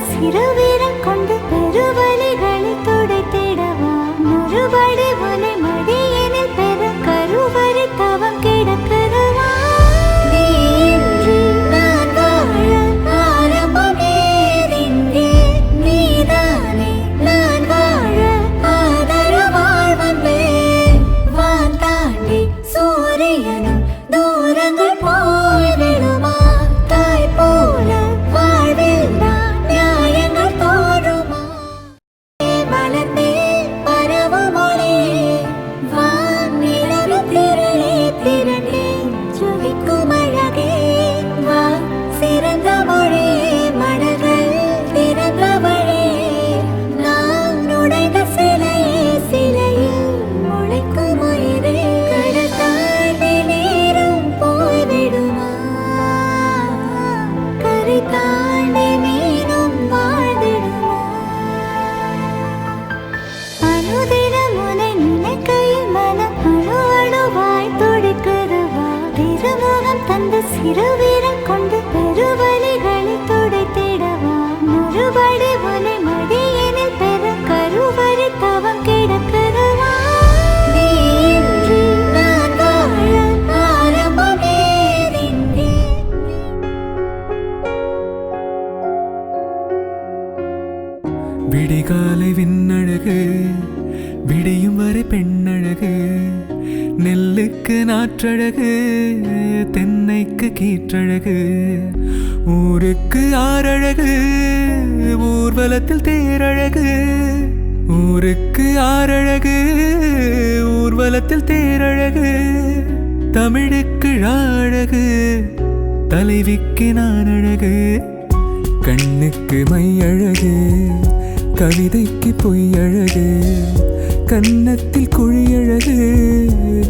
சிறுவீரன் கொண்டு பெருவலிகளை துடைத்திடவா மறுபடி உனை மடியினில் பெற கருவறை தவம் கிடக்கிறவா நீன்றி நான் வாழ ஆரம்பமேதிங்கே நீதானே நான் வாழ ஆதரவாழ்வன்பே வான் தாண்டி சூரியனும் தூரங்கள் போய்விடுமா தாய் போல வாழ்வில் சிறுவீரன் கொண்டு பெருவலிகளை துடைத்திடவா மறுபடி உனை மடியினில் பெற கருவறை தவம் கிடக்கிறவா நீன்றி நான் வாழ ஆரம்பமேதிங்கே விடிகாலை விண்ணழகு விடியும் வரை பெண்ணழகு நெல்லுக்கு நாற்றழகு தென்னைக்கு கீற்றழகு ஊருக்கு ஆறழகு ஊர்வலத்தில் தேரழகு ஊருக்கு ஆறழகு ஊர்வலத்தில் தேரழகு தமிழுக்கு அழகு தலைவிக்கு நான் அழகு கண்ணுக்கு மையழகு கவிதைக்கு பொய்யழகு கன்னத்தில் குழியழகு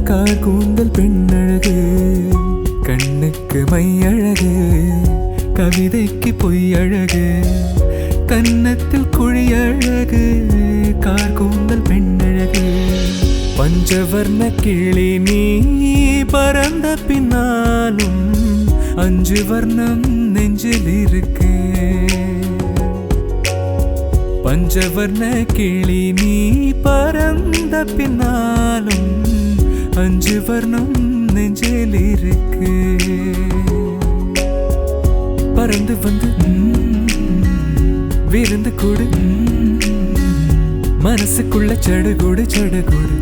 கார் கூந்தல் பெண்ணழகு கண்ணுக்கு மையழகு கவிதைக்கு பொய்யழகு கன்னத்தில் குழியழகு கார் கூந்தல் பெண்ணழகு பஞ்சவர்ண கிளி நீ பறந்த பின்னாலும் 5 வர்ணம் நெஞ்சில் இருக்கு பஞ்சவர்ண கிளி நீ பறந்த பின்னாலும் 5 வர்ணம் நெஞ்சில் இருக்கு பறந்து வந்து விருந்து கூடு மனசுக்குள்ள சடுகுடு சடுகுடு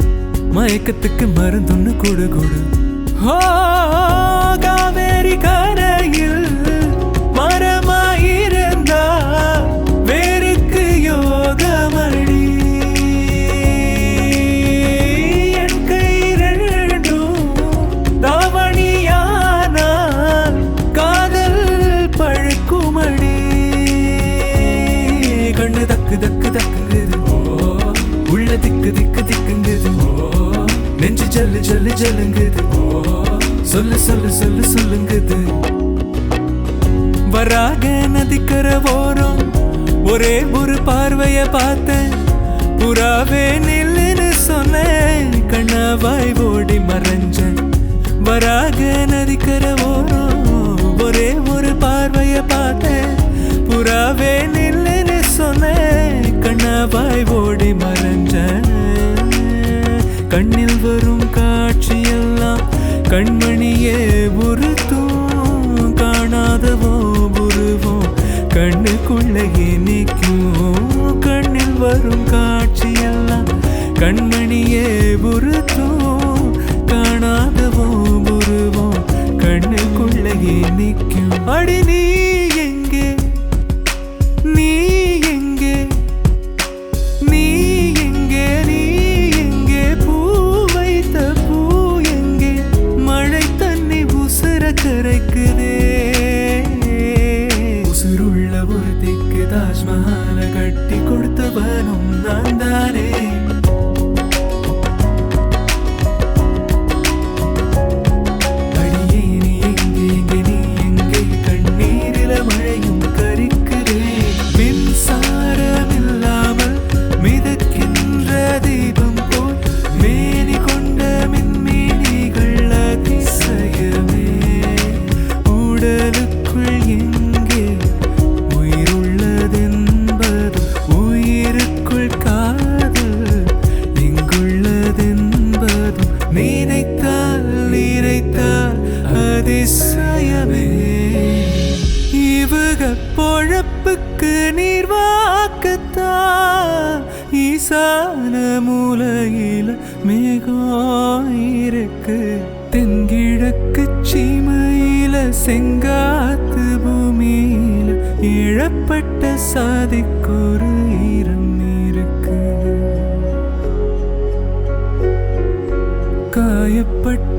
மயக்கத்துக்கு மருந்தொன்னு கூடு கூடு காவேரி கரையில் மரமாயிருந்தா வேருக்கு யோகமடி என் கை ரெண்டும் தாவணியானால் காதல் பழுக்குமடி கண்ணு தக்கு தக்கு தக்குங்குது உள்ள திக்கு திக்கு திக்குங்குது நெஞ்சு ஜல்லு ஜல்லு ஜல்லுங்குது சொல்லு சொல்லு சொல்லு சொல்லுங்குது வராக நதிக்கர ஓரம் ஒரே ஒரு பார்வைய பார்த்தேன் புறாவே நில்லுன்னு சொன்னேன் கண்ணாவாய் ஓடி மறைஞ்சேன் வராக நதிக்கர ஓரம் ஒரே ஒரு பார்வைய பார்த்தேன் புறாவே நில்லுன்னு சொன்னேன் கண்ணாவாய் ஓடி மறைஞ்சேன் கண்ணில் வரும் காட்சியெல்லாம் கண்மணியே உருத்தும் காணாதவோ உருவோ வரும் காட்சியெல்லாம் கண்மணியே உருத்தும் காணாதவோ உருவோம் கண்ணுக்குள்ளேயே நிற்கும். அடி நீ எங்கே நீ எங்கே நீ எங்கே நீ எங்கே பூ வைத்த பூ எங்கே மழை தண்ணி உசுர கரைக்குதே. உசுருள்ள ஒரு திக்கு தாஜ்மஹால கட்டி கொடுத்தவனும் நான் தானே. அடியே நீ எங்கே எங்கே நீ எங்கே கண்ணீரில மழையும் கரிக்குதே. மின்சாரம் இல்லாமல் மிதக்கின்ற தீபம் போல் மேனி கொண்ட மின்மீனிகள் அதிசயமே. உடலுக்குள் எங்கே உயிருள்ளதென்பது உயிருக்குள் காதல் எங்குள்ளதென்பது நினைத்தால் நினைத்தால் அதிசயமே. இவக பொழப்புக்கு நீர் வாக்கத்தான் ஈசான மூலையில மேகம் இருக்கு. தென்கிழக்கு சீமையில செங்காத்து பூமியில இழப்பட்ட சாதிக்கொரு ஈரம் இருக்கு. காயப்பட்ட